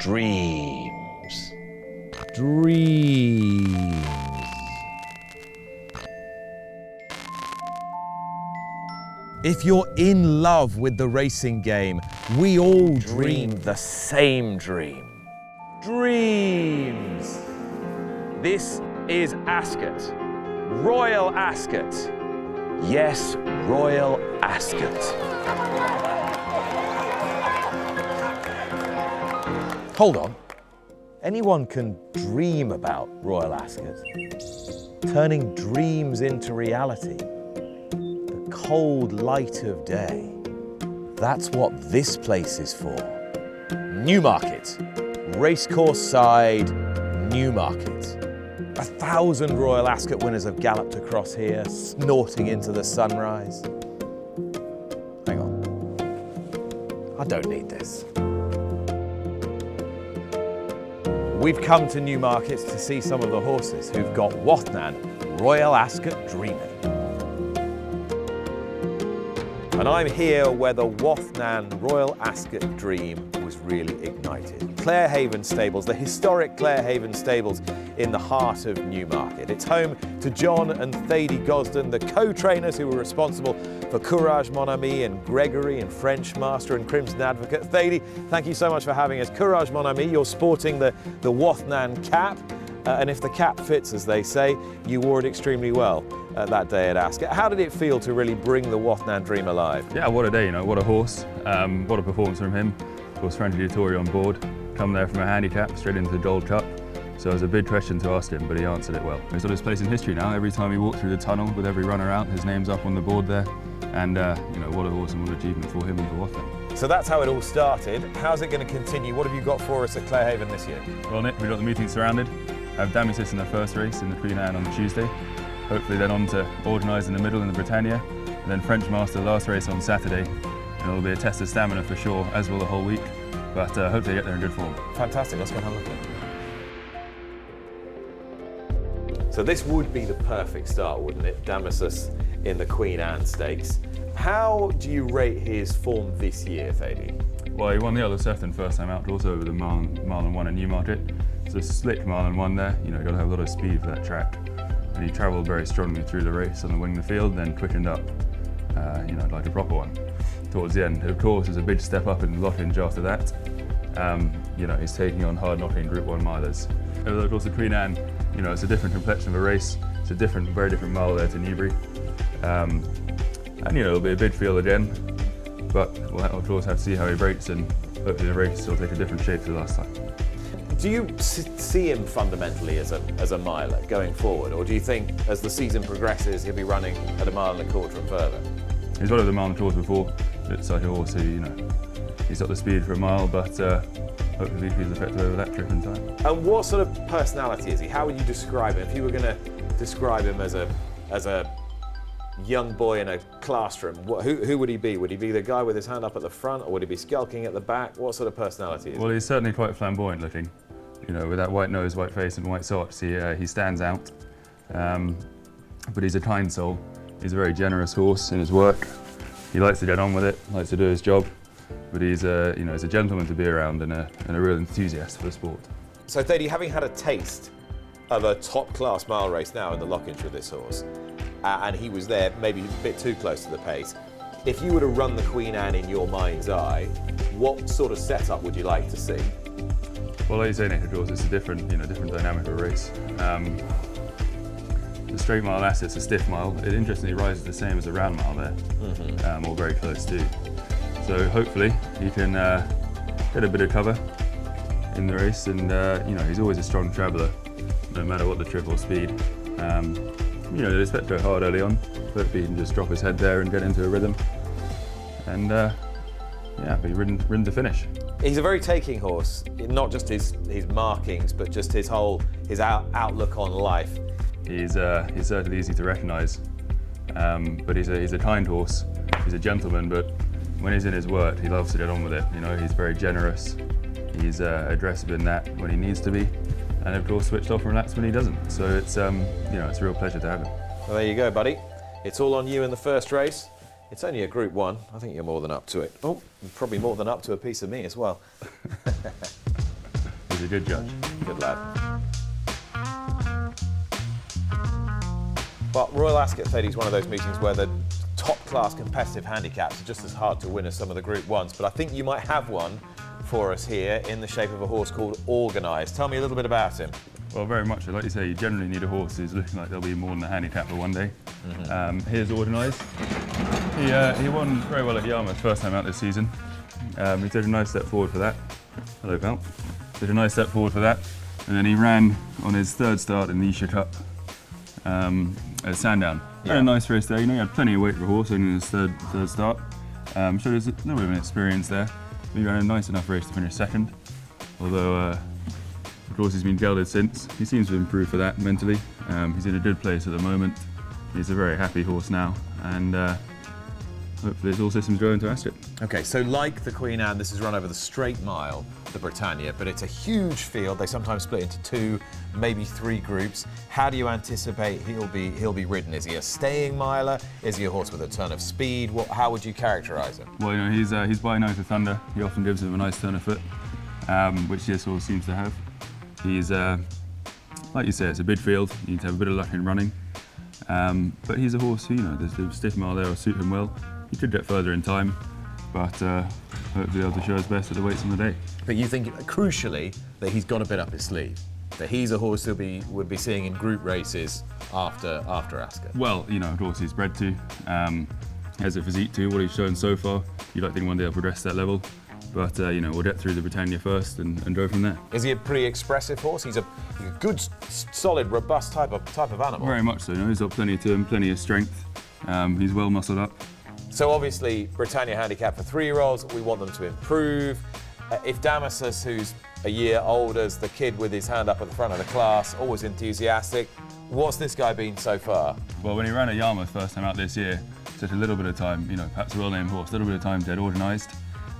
Dreams. Dreams. If you're in love with the racing game, we all dream The same dream. Dreams. This is Ascot. Royal Ascot. Yes, Royal Ascot. Hold on. Anyone can dream about Royal Ascot. Turning dreams into reality. The cold light of day. That's what this place is for. Newmarket. Racecourse side, Newmarket. 1,000 Royal Ascot winners have galloped across here, snorting into the sunrise. Hang on. I don't need this. We've come to Newmarket to see some of the horses who've got Wathnan Royal Ascot dreaming. And I'm here where the Wathnan Royal Ascot dream was really ignited. Clarehaven Stables, the historic Clarehaven Stables in the heart of Newmarket. It's home to John and Thady Gosden, the co-trainers who were responsible for Courage Mon Ami and Gregory and French Master and Crimson Advocate. Thady, thank you so much for having us. Courage Mon Ami, you're sporting the Wathnan cap. And if the cap fits, as they say, you wore it extremely well that day at Ascot. How did it feel to really bring the Wathnan dream alive? Yeah, what a day, what a horse. What a performance from him. Of course, Frankie Dettori on board, come there from a handicap straight into the Gold Cup. So it was a big question to ask him, but he answered it well. He's got his place in history now. Every time he walks through the tunnel with every runner out, his name's up on the board there. And what a horse and what an achievement for him and for Wathnan. So that's how it all started. How's it going to continue? What have you got for us at Clarehaven this year? Well, Nick, we've got the meeting surrounded. Have Damysus in the first race in the Queen Anne on Tuesday. Hopefully then on to Organise in the middle in the Britannia. And then French Master last race on Saturday. And it'll be a test of stamina for sure, as will the whole week. But hopefully get there in good form. Fantastic, let's go and have a look at it. So this would be the perfect start, wouldn't it? Damysus in the Queen Anne Stakes. How do you rate his form this year, Thady? Well, he won the Isle of Sefton first time out, also over the mile and one at Newmarket. It's a slick mile and one there. You've got to have a lot of speed for that track. And he travelled very strongly through the race on the wing of the field, then quickened up, like a proper one towards the end. Of course, there's a big step up in Lockinge after that. He's taking on hard knocking Group 1 milers. Of course, the Queen Anne, it's a different complexion of a race. It's a very different mile there to Newbury. It'll be a big field again, but we'll of course have to see how he breaks, and hopefully the race will take a different shape to the last time. Do you see him fundamentally as a miler going forward, or do you think as the season progresses he'll be running at 1.25 miles and further? He's run over the 1.25 miles before. It's like a horse who, he's got the speed for a mile, but hopefully he's effective over that trip in time. And what sort of personality is he? How would you describe him? If you were going to describe him as a young boy in a classroom, who would he be? Would he be the guy with his hand up at the front, or would he be skulking at the back? What sort of personality is he? Well, he's certainly quite flamboyant looking. With that white nose, white face and white socks, he stands out. But he's a kind soul. He's a very generous horse in his work. He likes to get on with it, likes to do his job. But he's a gentleman to be around and a real enthusiast for the sport. So Thady, having had a taste of a top-class mile race now in the Lockinge with this horse, and he was there maybe a bit too close to the pace, if you were to run the Queen Anne in your mind's eye, what sort of setup would you like to see? Well, like you say, Nick, of course, it's a different dynamic of a race. The straight mile Ascot's a stiff mile. It interestingly rises the same as a round mile there, or very close to. So hopefully he can get a bit of cover in the race, and he's always a strong traveller, no matter what the trip or speed. They expect to go hard early on, but he can just drop his head there and get into a rhythm, and be ridden to finish. He's a very taking horse, not just his markings, but just his outlook on life. He's certainly easy to recognise, but he's a kind horse. He's a gentleman, but when he's in his work, he loves to get on with it. He's very generous. He's aggressive in that when he needs to be, and of course switched off and relaxed when he doesn't. So it's it's a real pleasure to have him. Well, there you go, buddy. It's all on you in the first race. It's only a Group 1. I think you're more than up to it. Oh, you're probably more than up to a piece of me as well. a good judge. Good lad. But Royal Ascot Stadium is one of those meetings where the top-class competitive handicaps are just as hard to win as some of the Group 1s, but I think you might have one for us here in the shape of a horse called Organise. Tell me a little bit about him. Well, very much so. Like you say, you generally need a horse who's looking like they'll be more than a handicap for one day. Here's Organise. He won very well at Yarmouth first time out this season. He took a nice step forward for that. Hello, pal. Took a nice step forward for that. And then he ran on his third start in the Esher Cup at Sandown. Had a nice race there. You know, he had plenty of weight for a horse in his third start. So there's a little bit of an experience there. He ran a nice enough race to finish second. Although, of course, he's been gelded since. He seems to improve for that mentally. He's in a good place at the moment. He's a very happy horse now, and hopefully it's all systems go into Ascot. Okay, so like the Queen Anne, this is run over the straight mile, the Britannia, but it's a huge field. They sometimes split into 2, maybe 3 groups. How do you anticipate he'll be ridden? Is he a staying miler? Is he a horse with a ton of speed? How would you characterise him? Well, you know, he's by nose to thunder. He often gives him a nice turn of foot, which this horse seems to have. He's, like you say, it's a big field. You need to have a bit of luck in running. But he's a horse who, you know, the stiff mile there will suit him well. He could get further in time, but hopefully able to show his best at the weights on the day. But you think, crucially, that he's got a bit up his sleeve? That he's a horse who would be seeing in group races after Ascot? Well, you know, of course he's bred to. He has a physique too, what he's shown so far. You'd like to think one day he'll progress to that level. But, you know, we'll get through the Britannia first and go from there. Is he a pretty expressive horse? He's a good, solid, robust type of animal. Very much so. You know, he's got plenty to him, plenty of strength. He's well muscled up. So obviously, Britannia handicap for 3-year-olds, we want them to improve. If Damysus, who's a year old as the kid with his hand up at the front of the class, always enthusiastic, what's this guy been so far? Well, when he ran at Yarmouth first time out this year, took a little bit of time, you know, perhaps a well-named horse, a little bit of time to get organised.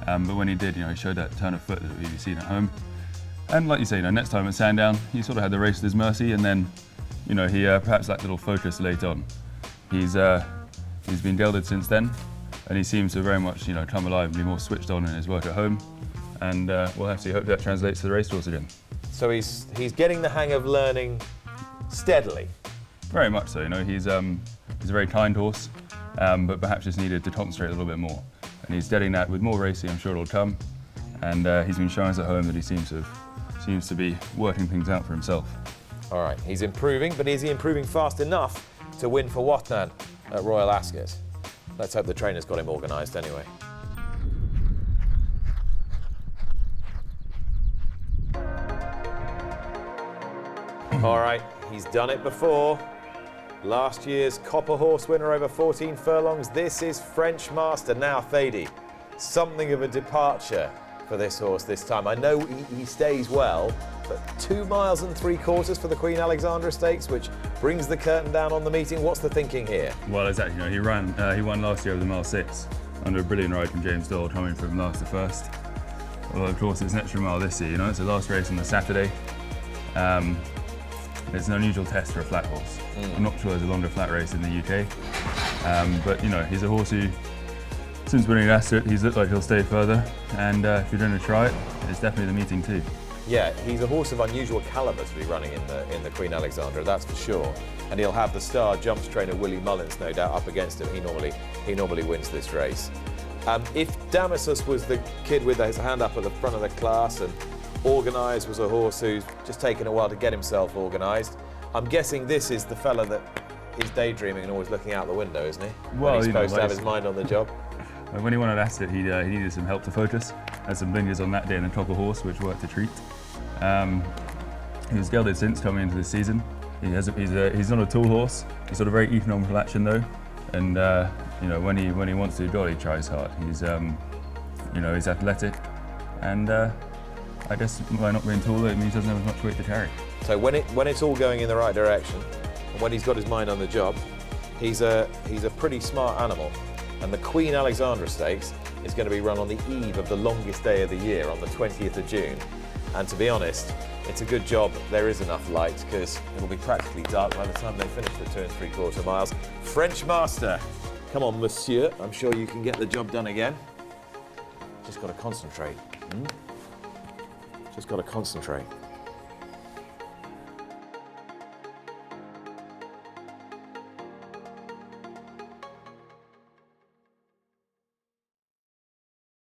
But when he did, you know, he showed that turn of foot that we've seen at home. And like you say, you know, next time at Sandown, he sort of had the race at his mercy, and then, you know, he perhaps lacked a little focus late on. He's been gelded since then, and he seems to very much, you know, come alive and be more switched on in his work at home. And we'll have to hope that translates to the racecourse again. So he's getting the hang of learning steadily. Very much so. You know, he's a very kind horse, but perhaps just needed to concentrate a little bit more. And he's getting that with more racing. I'm sure it'll come. And he's been showing us at home that he seems to be working things out for himself. All right, he's improving, but is he improving fast enough to win for Wathnan at Royal Ascot? Let's hope the trainer's got him organised anyway. All right, he's done it before. Last year's Copper Horse winner over 14 furlongs. This is French Master now, Thady. Something of a departure for this horse this time. I know he stays well, but 2 miles and 3/4 for the Queen Alexandra Stakes, which brings the curtain down on the meeting. What's the thinking here? Well, exactly. You know, he won last year over the mile 6 under a brilliant ride from James Doyle, coming from last to first. Although, of course, it's an extra mile this year. You know, it's the last race on the Saturday. It's an unusual test for a flat horse. I'm not sure there's a longer flat race in the UK, but you know, he's a horse who, since winning Ascot, he's looked like he'll stay further. And if you're going to try it, it's definitely the meeting too. Yeah, he's a horse of unusual calibre to be running in the Queen Alexandra, that's for sure. And he'll have the star jumps trainer Willie Mullins, no doubt, up against him. He normally wins this race. If Damysus was the kid with his hand up at the front of the class, and Organise was a horse who's just taken a while to get himself organised, I'm guessing this is the fella that is daydreaming and always looking out the window, isn't he? Well, he's supposed to have his mind on the job. When he won at Ascot, he needed some help to focus. Had some blingers on that day in the top of horse, which worked a treat. He was gelded since coming into the season. He's not a tall horse. He's got a very economical action though, and you know, when he wants to go, he tries hard. He's you know, he's athletic, and I guess by not being taller, it means he doesn't have as much weight to carry. So when it's all going in the right direction, and when he's got his mind on the job, he's a pretty smart animal. And the Queen Alexandra Stakes is going to be run on the eve of the longest day of the year, on the 20th of June. And to be honest, it's a good job there is enough light, because it will be practically dark by the time they finish the 2 3/4 miles. French Master, come on, monsieur. I'm sure you can get the job done again. Just got to concentrate. Just got to concentrate.